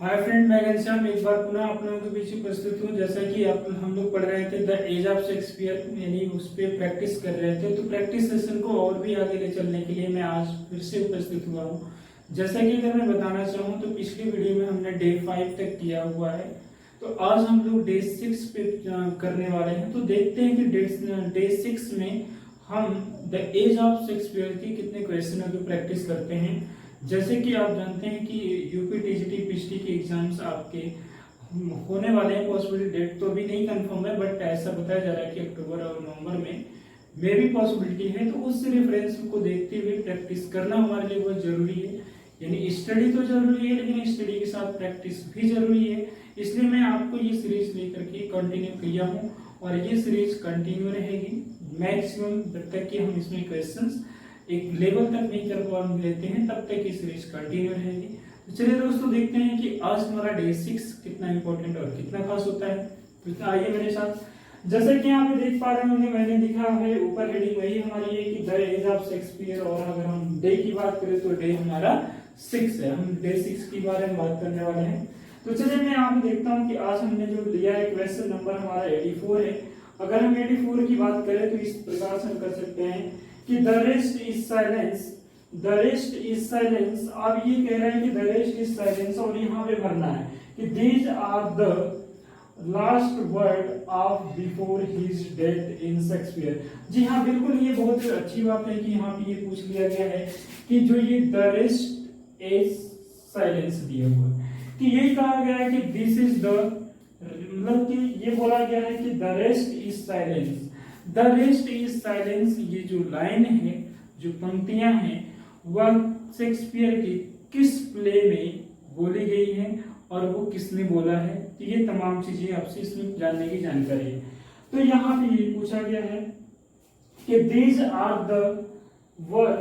Hi friend, मैं घनश्याम एक बार पुनः आप लोगों के बीच उपस्थित हूँ। जैसा कि हम लोग पढ़ रहे थे द एज ऑफ शेक्सपियर, यानी उस पर प्रैक्टिस कर रहे थे। तो प्रैक्टिस सेशन को और भी आगे ले चलने के लिए मैं आज फिर से उपस्थित हुआ हूँ। जैसा कि अगर मैं बताना चाहूँ तो पिछली वीडियो में हमने डे 5 तक किया हुआ है। तो आज हम लोग डे 6 पे करने वाले हैं। तो देखते हैं कि डे 6 में हम द एज ऑफ शेक्सपियर की कितने क्वेश्चनों की प्रैक्टिस करते हैं। जैसे कि आप जानते हैं कि यूपी टीजीटी पीएचडी के एग्जाम्स आपके होने वाले हैं। पॉसिबिलिटी डेट तो अभी नहीं कंफर्म है, बट ऐसा बताया जा रहा है कि अक्टूबर और नवंबर में भी पॉसिबिलिटी है। तो उस रेफरेंस को देखते हुए प्रैक्टिस करना हमारे लिए बहुत जरूरी है। यानी स्टडी तो जरूरी है, लेकिन स्टडी के साथ प्रैक्टिस भी जरूरी है। इसलिए मैं आपको ये सीरीज लेकर के कंटिन्यू किया हूँ और ये सीरीज कंटिन्यू रहेगी मैक्सिमम जब तक कि हम इसमें क्वेश्चंस एक लेवल तक नहीं कर लेते हैं, तब तक ये सीरीज कंटिन्यू रहेगी। तो चलिए दोस्तों, देखते हैं कि आज हमारा डे 6 कितना इंपॉर्टेंट और कितना खास होता है। तो आइए मेरे साथ। जैसे कि यहाँ पे देख पा रहे होंगे, मैंने लिखा है ऊपर हेडिंग वही हमारी है कि द एज ऑफ शेक्सपियर। और अगर हम डे की बात करें तो डे हमारा 6 है। हम डे 6 के बारे में बात करने वाले हैं। तो चलिए मैं यहाँ पे देखता हूँ कि आज हमने जो लिया है क्वेश्चन नंबर हमारा 84 है। अगर हम 84 की बात करें तो इस प्रकार से हम कर सकते हैं कि the rest is silence, the rest is silence. अब ये कह रहे हैं कि द रेस्ट इज साइलेंस और यहाँ पे भरना है कि these are the last word of before his death in Shakespeare. जी हाँ, बिल्कुल, ये बहुत अच्छी बात है कि यहाँ पे ये पूछ लिया गया है कि जो ये द रेस्ट इज साइलेंस दिया हुआ है, कि यही कहा गया है कि दिस इज द, मतलब कि ये बोला गया है कि the rest is silence. The rest is silence, ये जो लाइन है, जो पंक्तियां हैं, वह शेक्सपियर की किस प्ले में बोली गई है और वो किसने बोला है। तो ये तमाम चीजें आपसे इसमें जानने की जानकारी है। तो यहाँ पे ये पूछा गया है कि these are the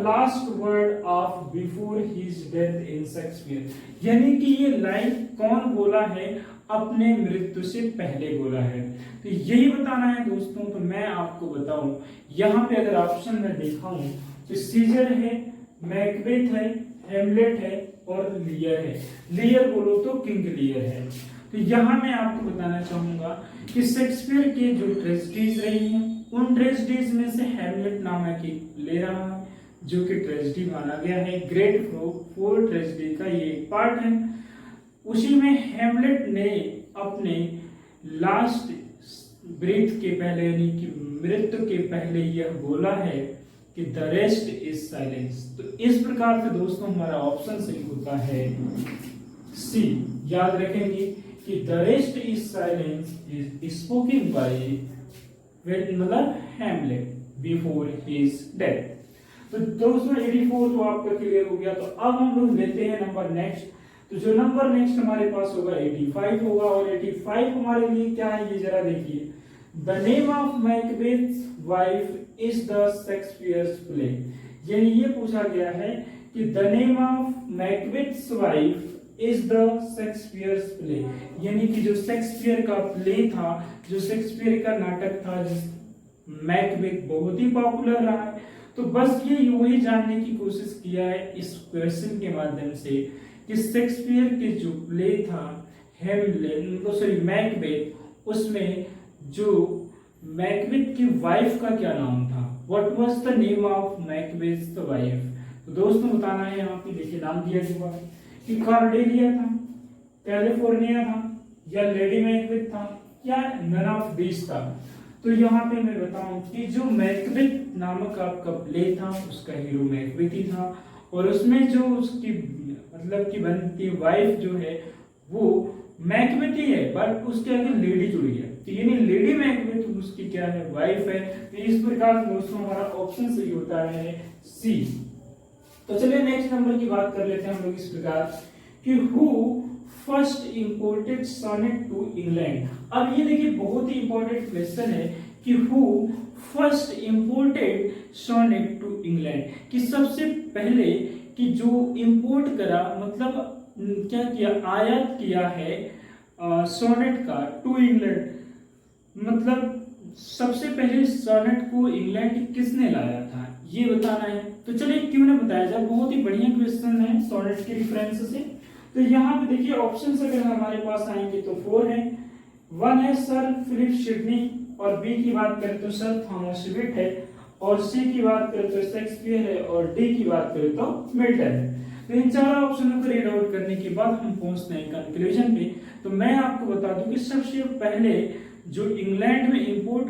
last word of before his death in Shakespeare, यानी कि ये लाइन कौन बोला है, अपने मृत्यु से पहले बोला है। तो यही बताना है दोस्तों। तो मैं आपको बताऊं, यहाँ पे अगर ऑप्शन में देखा हूं तो सीजर है, मैकबेथ है, हेमलेट है और लियर है। लियर बोलो तो किंग लियर है। तो यहाँ मैं आपको बताना चाहूंगा कि शेक्सपियर के जो ट्रेजेडीज रही हैं, उन ट्रेजेडीज में से हेमलेट नामक एक ले रहा है, जो कि ट्रेजेडी माना गया है। ग्रेट फोर ट्रेजेडी का ये एक पार्ट है। उसी में हेमलेट ने अपने लास्ट ब्रीथ के पहले, यानी कि मृत्यु के पहले, यह बोला है कि द रेस्ट इज साइलेंस। तो इस प्रकार से दोस्तों हमारा ऑप्शन सही होता है सी। याद रखेंगे कि the rest is silence is spoken by मतलब हेमलेट बिफोर हिज डेथ। तो दोस्तों 84 तो आपका क्लियर हो गया। तो अब हम लोग लेते हैं नंबर नेक्स्ट। तो जो नंबर नेक्स्ट हमारे पास होगा 85 होगा। और 85 हमारे लिए क्या है, ये जरा देखिए। The name of Macbeth's wife is the Shakespeare's play. यानी ये पूछा गया है कि the name of Macbeth's wife is the Shakespeare's play, यानी कि जो शेक्सपियर का प्ले था, जो शेक्सपियर का नाटक था, जिस मैकबेथ बहुत ही पॉपुलर रहा है। तो बस ये वही जानने की कोशिश किया है इस क्वेश्चन के माध्यम से कि शेक्सपियर के जो प्ले था मैकबेथ, उसमें जो मैकबेथ की वाइफ का क्या नाम था, what was the name of Macbeth's wife. तो दोस्तों बताना है, यहाँ पे देखिए नाम दिया हुआ है कि कार्डेलिया था, कैलिफोर्निया था, या लेडी मैकबेथ था, या नन ऑफ दीस था। तो यहाँ पे मैं बताऊं कि जो मैकबेथ नामक आपका प्ले था, उसका हीरो मैकबेथ ही था। और उसमें जो उसकी मतलब की बनती वाइफ जो है वो मैकबेथ ही है, बट उसके आगे लेडी जुड़ी है। तो यानी लेडी मैकबेथ उसकी क्या है, वाइफ है। तो इस प्रकार दोस्तों हमारा ऑप्शन सही होता है सी। तो चलिए नेक्स्ट नंबर की बात कर लेते हैं हम लोग इस प्रकार कि who first imported sonnet to England. अब ये देखिए बहुत ही इंपॉर्टेंट क्वेश्चन है कि who first imported sonnet to England, कि सबसे पहले कि जो इंपोर्ट करा, मतलब क्या किया, आयात किया है सोनेट का टू इंग्लैंड, मतलब सबसे पहले सोनेट को इंग्लैंड किसने लाया था, ये बताना है। तो चलिए क्यों ना बताया जाए, बहुत ही बढ़िया क्वेश्चन है सोनेट के रेफरेंस से। तो तो यहाँ पे देखिए ऑप्शन अगर हमारे पास आएंगे तो 4 है। 1 है सर फिलिप सिडनी, और बी की बात करें तो सर थॉमस विट है, और सी की बात करें तो शेक्सपियर है, और डी की बात करें तो मिल्टन है। तो इन चारों ऑप्शनों को रीड आउट करने के बाद हम पहुंचते हैं कंक्लूजन पे। तो मैं आपको बता दूं कि सबसे पहले जो इंग्लैंड में इंपोर्ट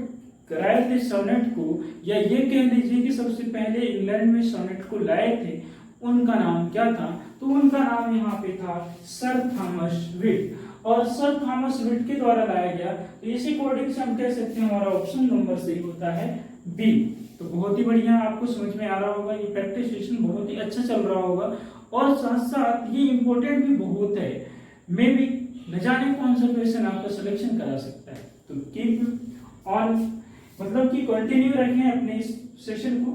कराए थे सोनेट को, या ये कह लीजिए कि सबसे पहले इंग्लैंड में सोनेट को लाए थे, उनका नाम क्या था? तो उनका नाम यहाँ पे था सर थॉमस विट, और सर थॉमस विट के द्वारा लाया गया। तो इसी अकॉर्डिंग से हम कह सकते हैं हमारा ऑप्शन नंबर सही होता है बी। तो बहुत ही बढ़िया, आपको समझ में आ रहा होगा, ये प्रैक्टिस सेशन बहुत ही अच्छा चल रहा होगा, और साथ साथ ये इंपॉर्टेंट भी बहुत है। मे भी न जाने कौन सा क्वेश्चन आपका सिलेक्शन करा सकता है। तो कीप ऑन, मतलब कि कंटिन्यू रखें अपने इस सेशन को।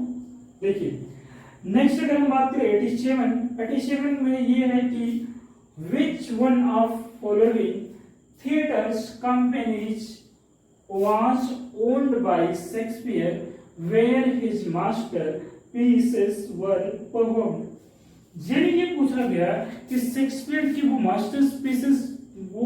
देखिए नेक्स्ट अगर हम बात करें 87 में ये है कि which one of following theatres companies was owned by Shakespeare where his masterpieces were performed. यानी ये पूछा गया कि शेक्सपियर की वो मास्टर पीसेस वो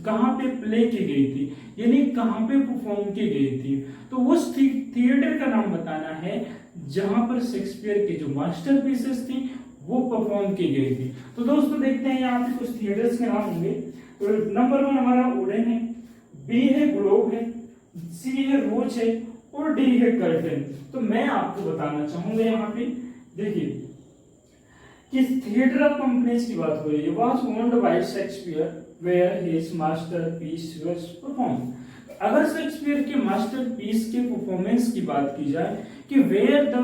कहाँ पे प्ले की गई थी, यानी कहाँ पे परफॉर्म की गई थी। तो उस थिएटर का नाम बताना है जहां पर शेक्सपियर की जो मास्टरपीसेस थी वो परफॉर्म की गई थी। तो दोस्तों देखते हैं यहाँ पे कुछ थिएटर्स के नाम होंगे। तो नंबर 1 हमारा ओडेन है, बी है ग्लोब है, सी है रोच है, और डी है कर्टन। तो मैं आपको बताना चाहूंगा यहाँ पे, देखिए किस थिएटर ऑफ कंपनीज की बात हो रही है। Was owned by Shakespeare where his masterpiece was performed. अगर शेक्सपियर के मास्टरपीस के परफॉर्मेंस की बात की जाए कि where the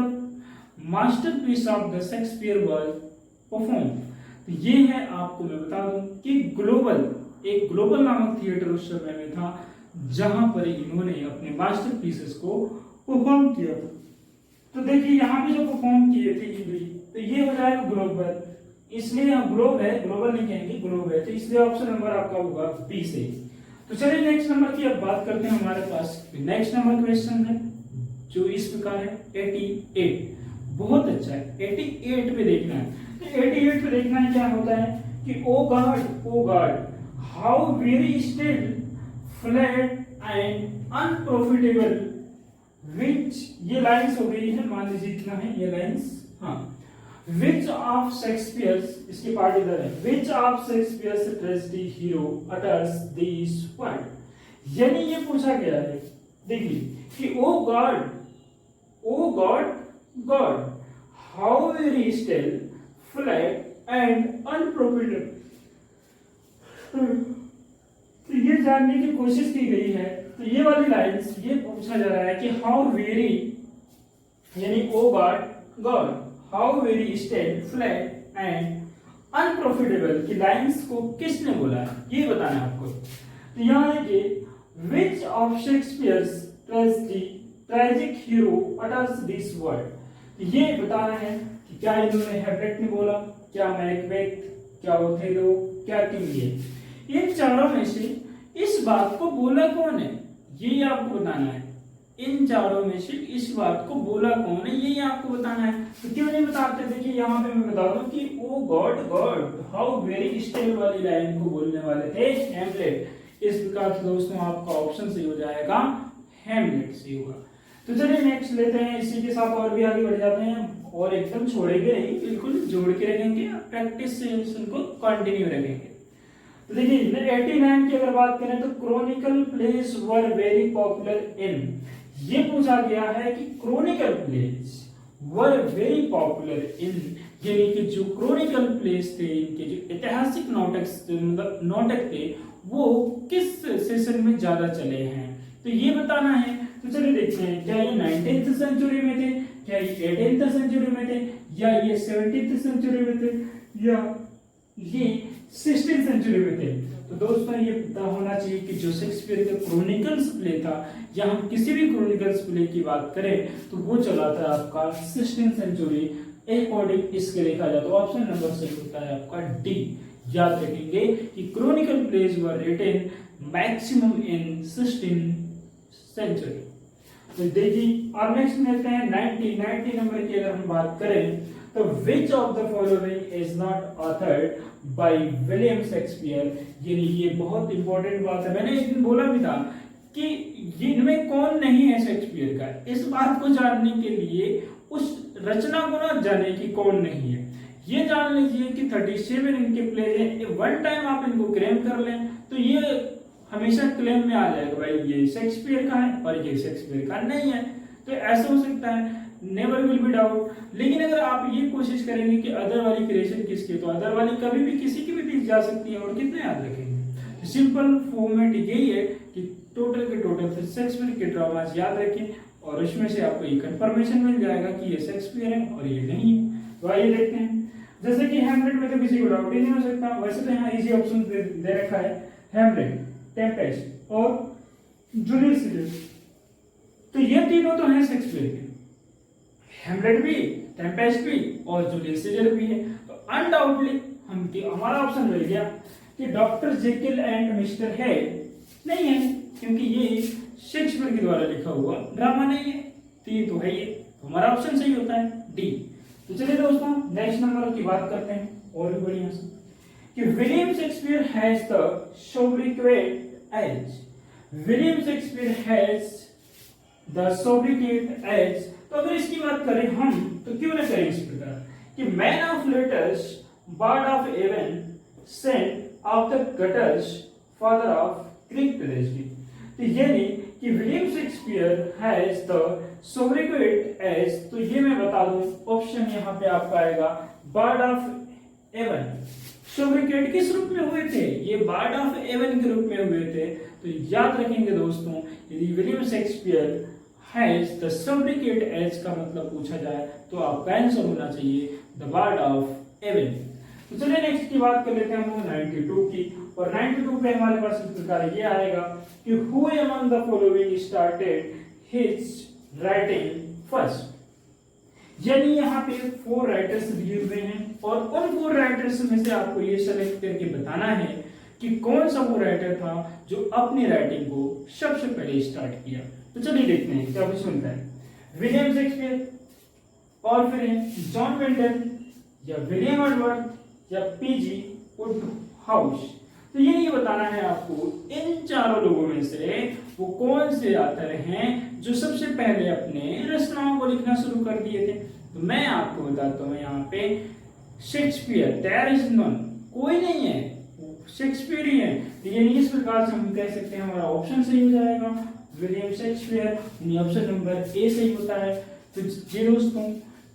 masterpiece of the Shakespeare was perform, तो ये है, आपको मैं बता दूं कि एक ग्लोबल नामक थिएटर उस समय में था जहां पर इन्होंने अपने मास्टरपीसेस को परफॉर्म किया। तो देखिए यहाँ पे जो परफॉर्म किए थे तो ये हो जाएगा ग्लोबल, इसलिए यहाँ ग्लोब है, ग्लोबल नहीं कहेंगे, ग्लोब है, तो इसलिए ऑप्शन नंबर आपका होगा बी से। तो चलिए नेक्स्ट नंबर की अब बात करते हैं। हमारे पास नेक्स्ट नंबर क्वेश्चन है जो इस प्रकार है 88। बहुत अच्छा है, 88 पे देखना है। तो 88 पे देखना है क्या होता है कि O God how very still flat and unprofitable which, ये लाइंस हो गई है, मान लीजिए इतना है ये लाइंस, हाँ। Which of Shakespeare's, इसके पार्ट इधर है, Which of Shakespeare's tragedy hero utters these words? यानी ये पूछा गया है, देखिए कि O God how very still flat and unprofitable. तो ये जानने की कोशिश की गई है। तो ये वाली लाइंस ये पूछा जा रहा है कि हाउ वेरी, यानी O God how very still flat and unprofitable की लाइंस को किसने बोला है, ये बताना है आपको। तो यहाँ देखिए which of Shakespeare's tragic hero utters this word, ये बताना है कि क्या इन्होंने हैमलेट ने बोला, क्या मैकबेथ, क्या ओथेलो, क्या किंग लियर। इन चारों में से इस बात को बोला कौन है, ये आपको बताना है। इन चारों में से इस बात को बोला कौन है, ये आपको बताना है। तो क्यों नहीं बताते, देखिए यहाँ पे मैं बता दूं कि O God how very still वाली लाइन को बोलने वाले थे हैमलेट। इस प्रकार से दोस्तों आपका ऑप्शन सही हो जाएगा, हैमलेट सही होगा। तो चलिए नेक्स्ट लेते हैं, इसी के साथ और भी आगे बढ़ जाते हैं, और एकदम छोड़ेंगे नहीं, बिल्कुल जोड़ के रखेंगे, प्रैक्टिस सेशन को कंटिन्यू रखेंगे। तो देखिए 89 की अगर बात करें तो chronicle place were very popular in, ये पूछा गया है कि chronicle place were very popular in, यानी कि जो क्रोनिकल प्लेस थे, इनके जो ऐतिहासिक नाटक थे वो किस सेशन में ज्यादा चले हैं, तो ये बताना है। तो चलिए देखते हैं, क्या ये 19th सेंचुरी में थे, क्या ये 18th सेंचुरी में थे, या ये 17th सेंचुरी में थे, या ये 16th सेंचुरी में थे। तो दोस्तों ये पता होना चाहिए कि जो शेक्सपियर का क्रोनिकल्स प्ले था, या हम किसी भी क्रोनिकल्स प्ले की बात करें तो वो चला था आपका 16th सेंचुरी अकॉर्डिंग इसके देखा जाए तो ऑप्शन नंबर सही होता है आपका डी। याद रखेंगे कि chronicle plays were written maximum in 16th century. तो देखिए अब नेक्स्ट लेते हैं 90 नंबर की अगर हम बात करें तो which of the following is not authored by William Shakespeare, यानी ये बहुत इंपॉर्टेंट बात है। मैंने एक दिन बोला भी था कि इनमें कौन नहीं है शेक्सपियर का। इस बात को जानने के लिए उस रचना को ना जाने कि कौन नहीं है, ये जान लीजिए कि 37 इनके प्ले हैं। वन टाइम आप इनको क्लेम कर लें तो ये हमेशा क्लेम में आ जाएगा, भाई ये शेक्सपियर का है और ये शेक्सपियर का नहीं है। तो ऐसा हो सकता है, नेवर विल बी डाउट। लेकिन अगर आप ये कोशिश करेंगे कि अदर वाली क्रिएशन किसकी, तो अदर वाली कभी भी किसी की भी दी जा सकती है। और कितने याद रखेंगे, सिंपल फॉर्मेट यही है कि टोटल के टोटल शेक्सपियर के ड्रामास याद रखें और उसमें से आपको ये कंफर्मेशन मिल जाएगा कि ये शेक्सपियर है और ये नहीं है। तो आइए देखते हैं। जैसे कि हैमलेट में तो किसी को डाउट ही नहीं हो सकता। वैसे तो यहाँ इजी ऑप्शन दे रखा है, हैमलेट, टेम्पेस्ट और जूलियस सीजर। तो ये तीनों तो हैं शेक्सपियर के, हैमलेट भी, टेम्पेस्ट भी और जूलियस सीजर भी है। तो अनडाउटली हमारा ऑप्शन मिल गया कि doctor Jekyll and mister hide नहीं है, क्योंकि ये शेक्सपियर के द्वारा लिखा हुआ ड्रामा नहीं है। तीन तो है ये, हमारा ऑप्शन सही होता है डी। तो चलिए दोस्तों नेक्स्ट नंबर की बात करते हैं और भी बढ़िया से कि William Shakespeare has the sobriquet as. William Shakespeare has the sobriquet as. तो अगर इसकी बात करें हम तो क्यों ना करें इस प्रकार कि man of letters, bard of Avon, saint of the gutters, father of Greek tragedy. तो यानी कि William Shakespeare has the sobriquet as. तो ये मैं बता दूं, ऑप्शन यहाँ पे आपका आएगा बर्ड ऑफ एवन। सोब्रिकेट किस रूप में हुए थे, ये बर्ड ऑफ एवन के रूप में हुए थे। तो याद रखेंगे दोस्तों, यदि William Shakespeare has the sobriquet as का मतलब पूछा जाए तो आपका आंसर होना चाहिए द बर्ड ऑफ एवन। तो चलिए नेक्स्ट की बात कर लेते हैं हम 92 की। और 92 पे हमारे पास इस प्रकार ये आएगा कि who among the following started his writing first. यानी यहाँ पे 4 राइटर्स दिए हुए हैं और उन 4 राइटर्स में से आपको ये सेलेक्ट करके बताना है कि कौन सा वो राइटर था जो अपनी राइटिंग को सबसे पहले स्टार्ट किया। तो चलिए देखते हैं क्या कुछ मिलता है। विलियम शेक्सपियर, और फिर जॉन मिल्टन या विलियम एडवर्ड या पीजी वुडहाउस। तो ये बताना है आपको इन चारों लोगों में से वो कौन से ऑथर हैं जो सबसे पहले अपने रचनाओं को लिखना शुरू कर दिए थे। तो मैं आपको बताता हूँ यहाँ पे शेक्सपियर, देयर इज नॉन, कोई नहीं है, शेक्सपियर ही है। तो ये इस प्रकार से हम कह सकते हैं हमारा ऑप्शन सही हो जाएगा William Shakespeare, option number A सही होता है। तो जी दोस्तों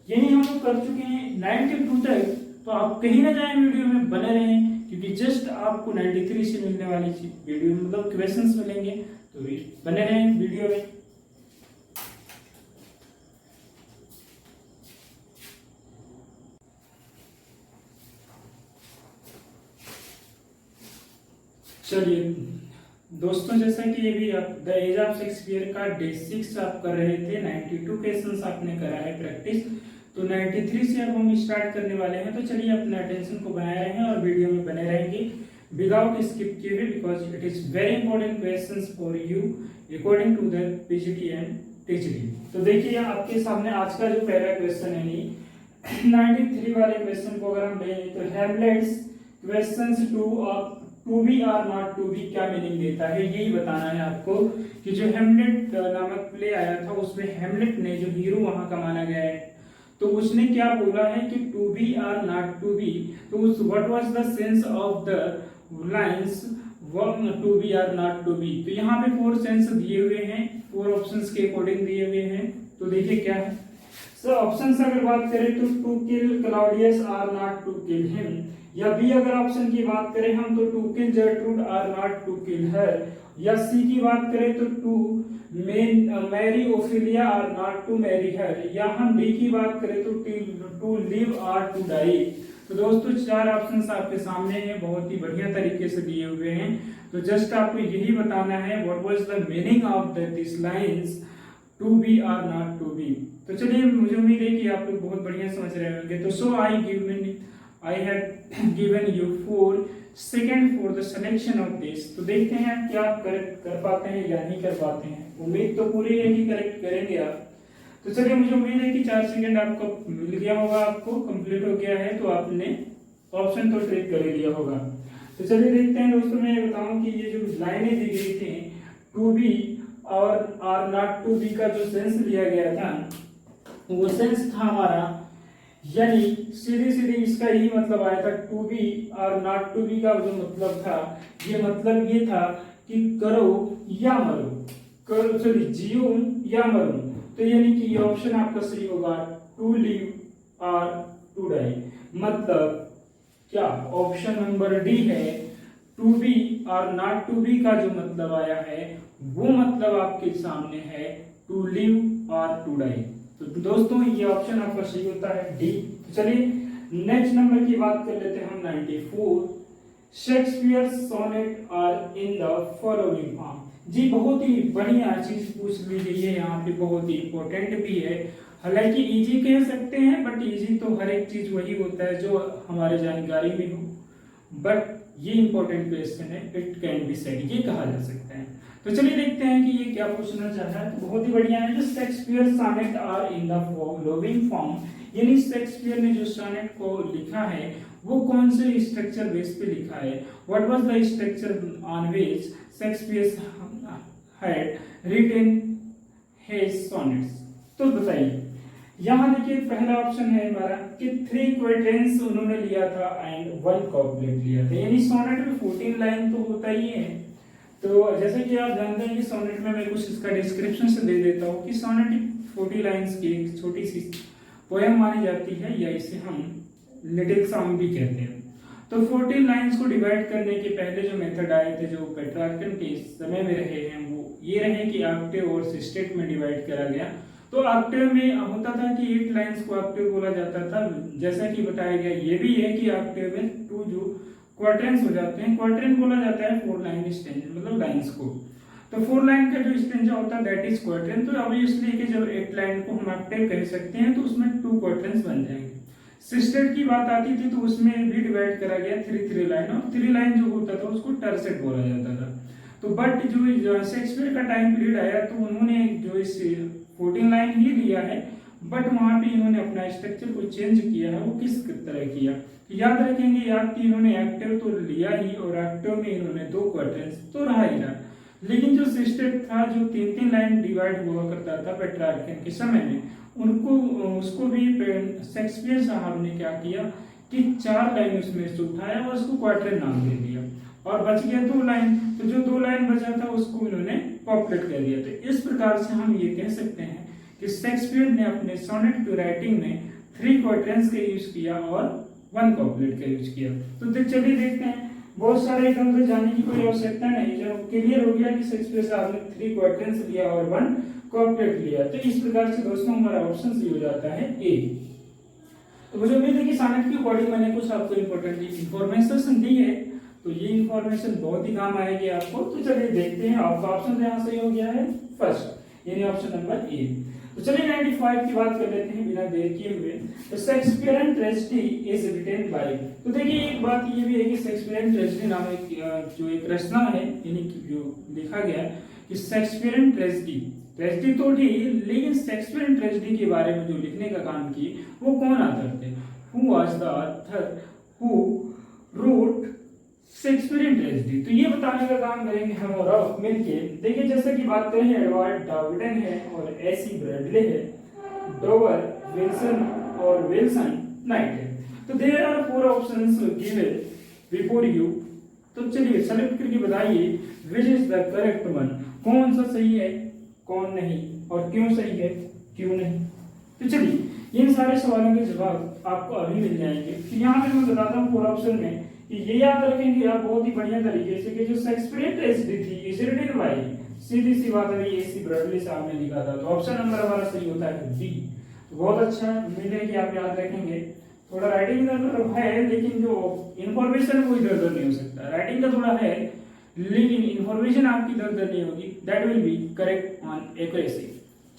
यही हम लोग कर चुके हैं 92 तक। तो आप कहीं ना जाए वीडियो में बने रहें, क्योंकि जस्ट आपको 93 से मिलने वाली वीडियो मतलब क्वेश्चंस मिलेंगे। तो बने रहें वीडियो में। चलिए दोस्तों, जैसा कि ये भी आप द एज ऑफ शेक्सपियर का डे 6 आप कर रहे थे, 92 क्वेश्चंस आपने करा है प्रैक्टिस। तो 93 से अब हम स्टार्ट करने वाले हैं। तो चलिए अपने अटेंशन को बनाए रहें और वीडियो में बने रहेंगे विदाउट स्किप किए हुए, because it is very important questions for you according to the PGT and TGT. तो देखिए आपके सामने आज का जो पहला क्वेश्चन है 93 वाले क्वेश्चन को अगर हम देखें तो Hamlet's questions to be or not to be क्या मीनिंग देता है, यही बताना है आपको कि जो हेमलेट नामक प्ले आया था उसमें हेमलेट ने जो हीरो वहां का माना गया है तो उसने क्या बोला है कि to be or not to be. तो उस what was the sense of the lines to be or not to be. तो यहाँ पे 4 सेंस दिए हुए हैं, 4 ऑप्शंस के अकॉर्डिंग दिए हुए हैं। तो देखिए क्या है। सो ऑप्शंस अगर बात करें तो to kill Claudius or not to kill him, या बी अगर ऑप्शन की बात करें हम तो to kill Gertrude or not to kill her, या सी की बात करें तो to marry Ophelia or not to marry her, या हम डी की बात करें तो to live or to die. तो दोस्तों 4 ऑप्शंस आपके सामने हैं, बहुत ही बढ़िया तरीके से दिए हुए हैं। तो जस्ट आपको यही बताना है what was the meaning of this lines to be or not to be. तो चलिए मुझे उम्मीद है कि आप लोग बहुत बढ़िया समझ रहे होंगे। तो सो I had given you 4 seconds for the selection of this। तो देखते हैं क्या करेक्ट कर पाते हैं या नहीं कर पाते हैं। उम्मीद तो पूरी है कि करेक्ट करेंगे आप। तो चलिए, मुझे उम्मीद है कि 4 सेकंड आपको मिल गया होगा, आपको कंप्लीट हो गया है, तो आपने ऑप्शन तो ट्रिक कर लिया होगा। तो चलिए देखते हैं दोस्तों, मैं ये बताऊं कि ये जो लाइनें दी गई थी टू बी और आर नॉट टू बी का जो सेंस लिया गया था, वो सेंस था हमारा, यानी सीधी सीधी इसका यही मतलब आया था, टू बी और नॉट टू बी का जो मतलब था, ये मतलब ये था कि करो या मरो, करो सॉरी जियो या मरो। तो यानी कि ये ऑप्शन आपका सही होगा, टू लिव और टू डाई। मतलब क्या ऑप्शन नंबर डी है, टू बी और नॉट टू बी का जो मतलब आया है वो मतलब आपके सामने है टू लिव और टू डाई। तो दोस्तों ये ऑप्शन आपका सही होता है डी। तो चलिए नेक्स्ट नंबर की बात कर लेते हैं हम, 94। Shakespeare sonnet are in the following form. जी बहुत ही बढ़िया चीज पूछ ली गई है यहाँ पे, बहुत ही इंपॉर्टेंट भी है। हालांकि इजी कह सकते हैं, बट इजी तो हर एक चीज वही होता है जो हमारे जानकारी में हो, बट ये इंपॉर्टेंट क्वेश्चन है, इट कैन बी सेड, ये कहा जा सकता है। तो चलिए देखते हैं कि ये क्या पूछना चाहा है। तो बहुत ही बढ़िया है, जो Shakespeare sonnet are in the following form, यानी शेक्सपियर ने जो सोनेट को लिखा है वो कौन से स्ट्रक्चर बेस पे लिखा है, what was the structure on which Shakespeare had written his sonnets. तो बताइए, यहाँ देखिए पहला ऑप्शन है हमारा कि 3 क्वाड्रेंट्स उन्होंने लिया था एंड 1 कॉपलेट लिया था, यानी सोनेट में 14 लाइन तो होता ही है। तो जैसे कि आप जानते हैं कि सोनेट में मैं कुछ इसका डिस्क्रिप्शन से दे देता हूँ कि सोनेट 40 लाइंस की एक छोटी सी पोएम मानी जाती है, या इसे हम लिटिल सॉन्ग भी कहते हैं। तो 14 लाइंस को डिवाइड करने के पहले जो मेथड आए थे, जो पेट्रार्कन के समय में रहे हैं, वो ये रहे कि ऑक्टेव और सिस्टेट में डिवाइड करा गया। तो ऑक्टेव में होता था कि 8 लाइंस को ऑक्टेव बोला जाता था, जैसा कि बताया गया ये भी है कि ऑक्टेव में 2 जो क्वाड्रेंट्स हो जाते हैं, क्वाड्रेंट बोला जाता है 4 लाइन स्टेंजा, मतलब लाइंस को। तो 4 लाइन का जो स्टेंजा होता है दैट इज क्वाड्रेंट। तो ऑब्वियसली कि जब 8 लाइन को हम ऑक्टेव कह सकते हैं तो उसमें 2 क्वाड्रेंट्स बन जाएंगे। सिस्टेट की बात आती थी तो उसमें भी डिवाइड करा गया 3 लाइन, और 3 लाइन जो होता था उसको टर्सेट बोला जाता था। तो बट जो शेक्सपियर का टाइम पीरियड आया तो उन्होंने जो इस 14 लाइन ही लिया है, बट वहां पे इन्होंने अपना स्ट्रक्चर को चेंज किया है। वो किस तरह किया, याद रखेंगे, याद कि इन्होंने एक्टिव तो लिया ही, और एक्टिव में इन्होंने 2 क्वाड्रेंट्स तो रहा ही रहा, लेकिन जो सिस्टेट था जो 3 लाइन डिवाइड हुआ करता था पेट्रार्कन के समय में, उनको उसको भी शेक्सपियर साहब ने क्या किया कि 4 लाइन उसमें से उठाया और उसको क्वाड्रेंट नाम दे दिया, और बच गया 2 लाइन। तो जो 2 लाइन बचा था उसको इन्होंने पॉपुलेट कर दिया। तो इस प्रकार से हम ये कह सकते हैं कि शेक्सपियर ने अपने सोनेट की राइटिंग में 3 क्वाड्रेंट्स का यूज किया और 1 कॉपलेट का यूज किया। तो चलिए देखते हैं, बहुत सारे इधर उधर जाने की कोई आवश्यकता नहीं, जब क्लियर हो गया कि शेक्सपियर साहब ने 3 क्वाड्रेंट्स लिया और 1 कॉपलेट लिया। तो इस प्रकार से दोस्तों हमारा ऑप्शन सही हो जाता है ए। तो मुझे उम्मीद है कि सोनेट की अकॉर्डिंग मैंने कुछ आपको इंपॉर्टेंट इंफॉर्मेशन दी है, तो ये इंफॉर्मेशन बहुत ही काम आएगी आपको। तो चलिए देखते हैं, आपका ऑप्शन यहाँ सही हो गया है फर्स्ट, यानी ऑप्शन नंबर ए। तो चलिए 95 की बात कर लेते हैं बिना देर किए हुए। तो Shakespearean tragedy is written by, तो देखिए एक बात ये भी है कि शेक्सपियरियन ट्रेजेडी नामक जो एक रचना है, यानी कि जो लिखा गया कि शेक्सपियरियन ट्रेजेडी तो ठीक, लेकिन शेक्सपियरियन ट्रेजेडी के बारे में जो लिखने का काम किए वो कौन ऑथर थे, who was the author who wrote Shakespearean tragedy. तो ये बताने का काम करेंगे हम और आप मिलके। देखिए जैसे कि बात करें, एडवर्ड डाविडन है और एसी ब्रैडले है, डोवर विल्सन और विल्सन नाइट है। तो there are 4 options given before you. तो चलिए सेलेक्ट करके बताइए which is the correct one, कौन सा सही है कौन नहीं, और क्यों सही है क्यों नहीं। तो चलिए इन सारे सवालों के जवाब आपको अभी मिल जाएंगे। तो यहाँ पे मैं बताता हूँ 4 ऑप्शन में, ये याद रखेंगे आप बहुत ही बढ़िया तरीके से कि जो शेक्सपियरियन ट्रेजेडी थी इज रिटन बाय, सीधी सी बात है, एसी ब्रैडली साहब ने लिखा था। तो ऑप्शन नंबर हमारा सही होता है बी। तो बहुत अच्छा, उम्मीद है कि आप याद रखेंगे। थोड़ा राइटिंग का है, लेकिन जो इंफॉर्मेशन वो इधर उधर नहीं हो सकता, राइटिंग का थोड़ा है लेकिन इंफॉर्मेशन आपकी इधर उधर नहीं होगी, that will be correct on accuracy.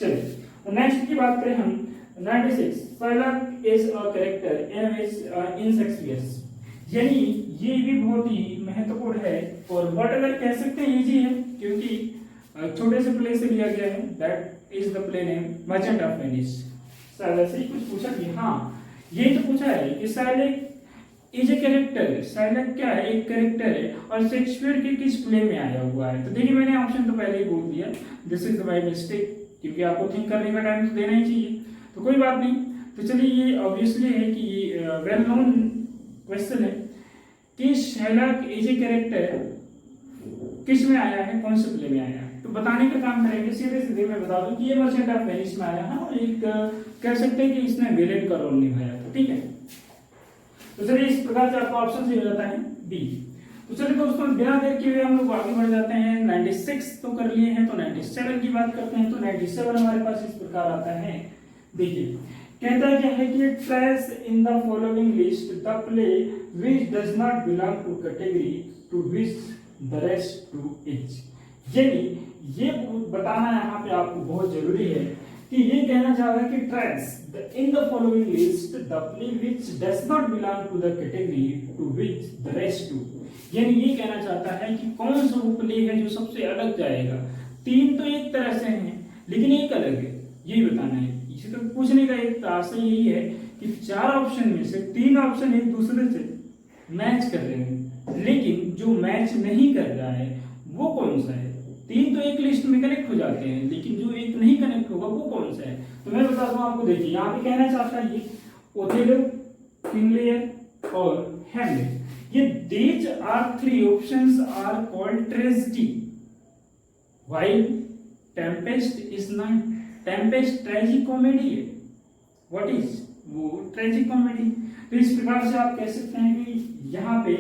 चलिए नेक्स्ट की बात करें हम, 96 Shylock is a character in Shakespeare, यानी ये भी बहुत ही महत्वपूर्ण है, और वर्ड अगर कह सकते हैं इजी है क्योंकि छोटे से प्ले से लिया गया है, that is the play name merchant of Venice. शायद ऐसे ही कुछ पूछा कि हाँ ये तो पूछा है कि शायलैक इज ए कैरेक्टर, शायलैक क्या है, एक कैरेक्टर है और शेक्सपियर के किस प्ले में आया हुआ है। तो देखिए मैंने ऑप्शन तो पहले ही बोल दिया, दिस इज माय मिस्टेक, क्योंकि आपको थिंक करने का टाइम तो देना ही चाहिए, तो कोई बात नहीं। तो चलिए ये ऑब्वियसली है कि ये वेल नोन क्वेश्चन है कि शायलैक इज ए कैरेक्टर किस में आया है, कौन से प्ले में आया है। तो बताने का काम करेंगे, सीधे सीधे मैं बता दूं कि ये मर्चेंट ऑफ वेनिस में आया है और एक कह सकते हैं कि इसने विलेन का रोल निभाया था, ठीक है। तो चलिए इस प्रकार से आपका ऑप्शन सही हो जाता है बी। तो चलिए दोस्तों बिना देर किए हुए हम लोग आगे बढ़ जाते हैं। 96 तो कर लिए हैं, तो 97 की बात करते हैं। तो 97 हमारे पास इस प्रकार आता है, देखिए कहता क्या है कि trace in the following list the play which does not belong to category to which the rest to each. यानी ये बताना यहाँ पे आपको बहुत जरूरी है कि ये कहना चाह रहा है कि trace in the following list the play which does not belong to the category to which the rest to. यानी ये कहना चाहता है कि कौन सा वो प्ले है जो सबसे अलग जाएगा। तीन तो एक तरह से हैं लेकिन एक अलग है, यही बताना है। इसी तरह पूछने का एक आशा यही है कि चार ऑप्शन में से तीन ऑप्शन एक दूसरे से मैच कर रहे हैं, लेकिन जो मैच नहीं कर रहा है वो कौन सा है। तीन तो एक लिस्ट में कनेक्ट हो जाते हैं लेकिन जो एक नहीं कनेक्ट होगा वो कौन सा है। तो मैं बताता हूं आपको, देखिए यहाँ पे कहना चाहता है ये ओथेलो, किंग लियर और हैमलेट। ये these are three options are called tragedy, while Tempest is not। Tempest tragic comedy है, what is वो tragic comedy। तो इस प्रकार से आप कह सकते हैं कि यहाँ पे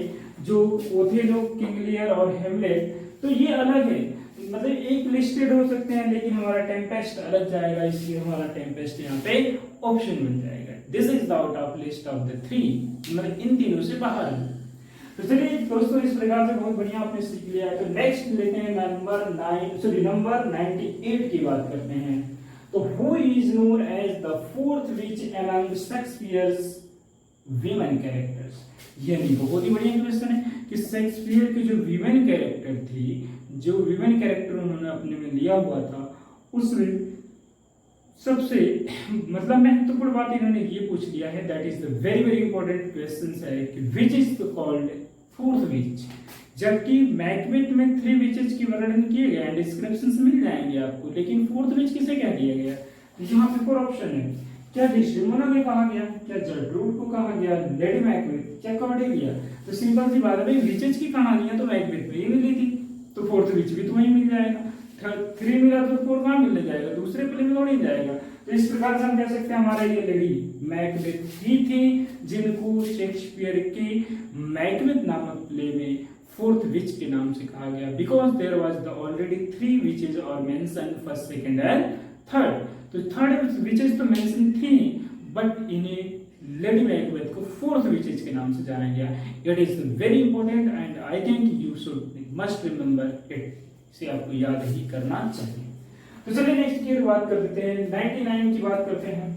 जो ओथेलो, किंग लियर और हैमलेट तो ये अलग है, मतलब एक लिस्टेड हो सकते हैं लेकिन हमारा टेम्पेस्ट अलग जाएगा, इसलिए हमारा टेम्पेस्ट यहाँ पे ऑप्शन बन जाएगा। This is the out of list of the three, मतलब इन तीनों से बाहर। तो चलिए दोस्तों इस प्रकार से बहुत बढ़िया आपने सीख लिया है। तो नेक्स्ट लेते हैं नंबर 98 की बात करते हैं। तो who is known as the fourth witch among Shakespeare's women characters. यानी बहुत ही बढ़िया क्वेश्चन है कि शेक्सपियर की जो वीमेन कैरेक्टर थी, जो वीमेन कैरेक्टर उन्होंने अपने में लिया हुआ था, उसमें सबसे मतलब महत्वपूर्ण बात इन्होंने ये पूछ लिया है, that is the very very important question है कि विच इज कॉल्ड फोर्थ विच। जबकि मैकबेथ में 3 विचेस की वर्णन किए गए हैं, डिस्क्रिप्शंस मिल जाएंगे आपको, लेकिन फोर्थ विच किसे क्या दिया गया। यहाँ पे 4 ऑप्शन है, क्या डिस्टिमोना में कहा गया, क्या जर्ट्रूड को कहा गया, लेडी मैकबेथ, क्या कॉर्डेलिया। तो सिंपल सी बात है भाई, विचेस की कहानियां तो मैकबेथ में ही मिली थी, तो फोर्थ विच भी तो वहीं मिल जाएगा। 3 मिला तो 4 कहाँ मिल जाएगा, दूसरे प्ले में थोड़ी जाएगा। तो इस प्रकार से हम कह सकते हैं हमारा ये लेडी मैकबेथ ही थी जिनको शेक्सपियर के मैकबेथ नामक प्ले में फोर्थ विच के नाम से कहा गया, because there was the already 3 witches are mention first, second and third. तो थर्ड विचेस तो मेंशन थी बट इन्हें लेडी मैकबेथ को फोर्थ विचेस के नाम से जाना गया। It is very important and I think you should must remember it, इसे आपको याद ही करना चाहिए। तो चलिए नेक्स्ट की बात कर लेते हैं, 99 की बात करते हैं।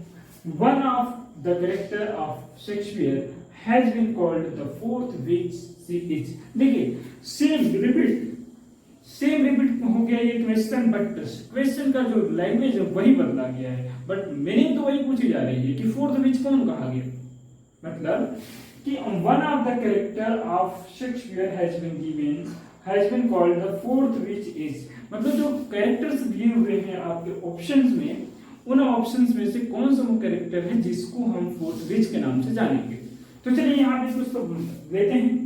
One of the character of Shakespeare has been called the fourth witch she is. देखिए सेम रिपीट हो गया ये क्वेश्चन, बट क्वेश्चन का जो लैंग्वेज है वही बदला गया है, बट मीनिंग तो वही पूछी जा रही है कि फोर्थ विच कौन कहा गया। मतलब कि one of the character of Shakespeare has been called the fourth witch is, मतलब जो कैरेक्टर्स दिए हुए हैं आपके ऑप्शंस में, उन ऑप्शंस में से कौन सा वो कैरेक्टर है जिसको हम फोर्थ विच के नाम से जानेंगे। तो चलिए यहाँ पे कुछ तो लेते हैं,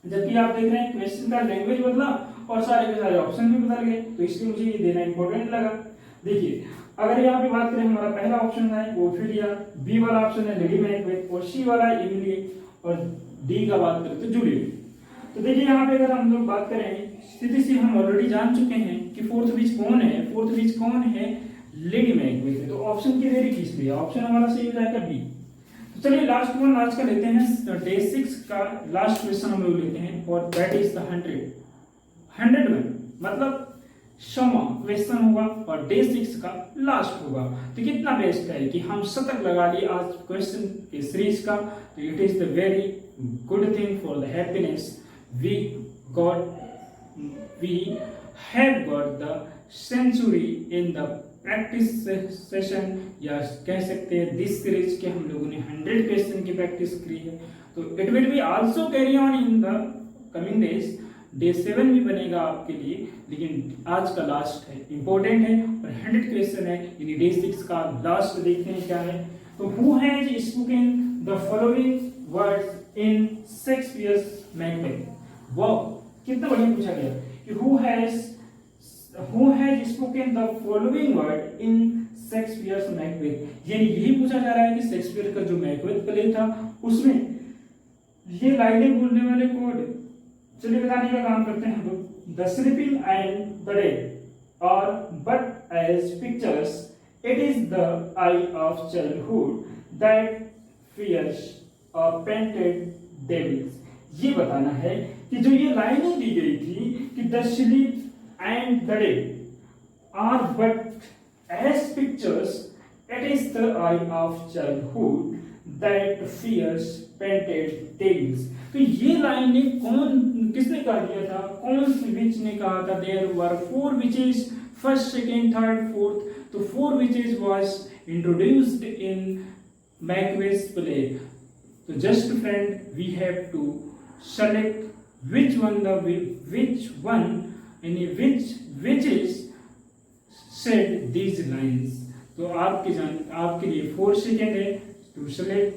जबकि आप देख रहे हैं क्वेश्चन का लैंग्वेज बदला और सारे के सारे ऑप्शन भी बदल गए, तो इसलिए मुझे ये देना इंपॉर्टेंट लगा। देखिए अगर यहाँ पे बात करें, हमारा पहला ऑप्शन है ओफेलिया, बी वाला ऑप्शन है लेडी मैकबेथ और सी वाला एमिली और डी का बात करें तो जूलियट। तो देखिए यहाँ पे अगर हम लोग बात करें, सीधी सी हम ऑलरेडी जान चुके हैं कि फोर्थ विच कौन है, लेडी मैकबेथ है, तो ऑप्शन की देरी खींच लिया, ऑप्शन हमारा सही हो जाएगा बी। तो चलिए लास्ट वन आज का लेते हैं, डे 6 का लास्ट क्वेश्चन हम लोग लेते हैं और दैट इज द 100 में, मतलब 100वां क्वेश्चन होगा और डे 6 का लास्ट होगा। तो कितना बेस्ट है कि हम शतक लगा लिए आज क्वेश्चन के सीरीज का। तो it is the very good thing for the happiness we have got the century in the practice session या कह सकते हैं दिस सीरीज के हम लोगों ने 100 क्वेश्चन की प्रैक्टिस की है। तो it will be also carry on in the coming days. Day 7 भी बनेगा आपके लिए, लेकिन आज का लास्ट है, इंपॉर्टेंट है और 100 क्वेश्चन है। यानी डे 6 का लास्ट देखते हैं क्या है। तो who has spoken the following words in Shakespeare's Macbeth. वाह, कितना बढ़िया पूछा गया कि who has spoken the following word in Shakespeare's Macbeth. यानी यही पूछा जा रहा है कि शेक्सपियर का जो मैकबेथ प्ले था उसमें ये लाइनें बोलने वाले कोड, चलिए बताने का काम करते हैं हम लोग। The sleeping and the dead are but as pictures, it is the eye of childhood that fears a painted devils. ये बताना है कि जो ये लाइनें दी गई थी कि the sleep and the dead are but as pictures, it is the eye of childhood that fears painted devils. तो ये लाइनें किसने कहा दिया था, कौन सी विच ने कहा था। There were 4 witches, first second third fourth. तो 4 witches was introduced in Macbeth play. तो just friend we have to select which witches said these lines। तो आपके लिए 4 सेकेंड है to select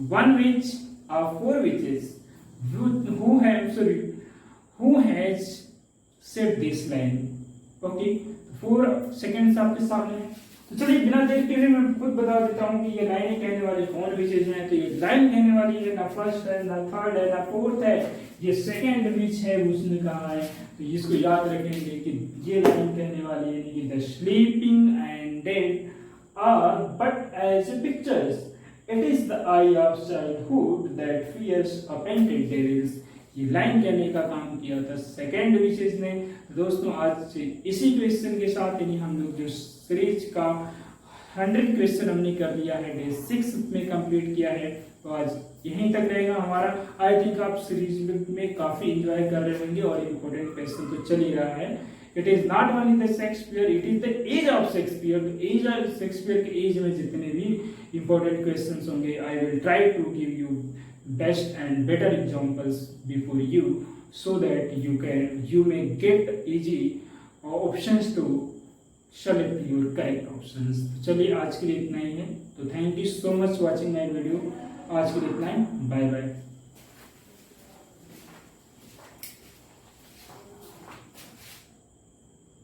one witch or 4 witches who has said this line। Okay, 4 seconds आपके सामने है। तो चलिए बिना देखते हुए मैं खुद बता देता हूँ कि ये लाइनें कहने वाले कौन विचेज हैं। तो ये लाइन कहने वाली है ना फर्स्ट है, ना थर्ड है, ना फोर्थ है, ये सेकेंड विच है उसने कहा है। तो इसको याद रखेंगे कि ये लाइन कहने वाली है कि the sleeping and dead are but as pictures, it is the eye of childhood that fears a painted devils. ये लाइन कहने का काम किया था सेकेंड विचेज ने। दोस्तों आज से इसी क्वेश्चन के साथ यानी हम लोग जो सीरीज का 100 क्वेश्चन हमने कर लिया है, डे 6 में कंप्लीट किया है। तो आज यहीं तक रहेगा हमारा। आई थिंक आप सीरीज में काफी एंजॉय कर रहे होंगे और इम्पोर्टेंट क्वेश्चन तो चल ही रहा है। It is not only the Shakespeare, it is the age of Shakespeare. Age of Shakespeare के एज में जितने भी इंपॉर्टेंट क्वेश्चंस होंगे, I will try to give you best and better examples before you, so that you may get easy options to select your correct options। चलिए आज के लिए इतना ही है। तो thank you so much watching my video. आज के लिए इतना ही, बाय बाय।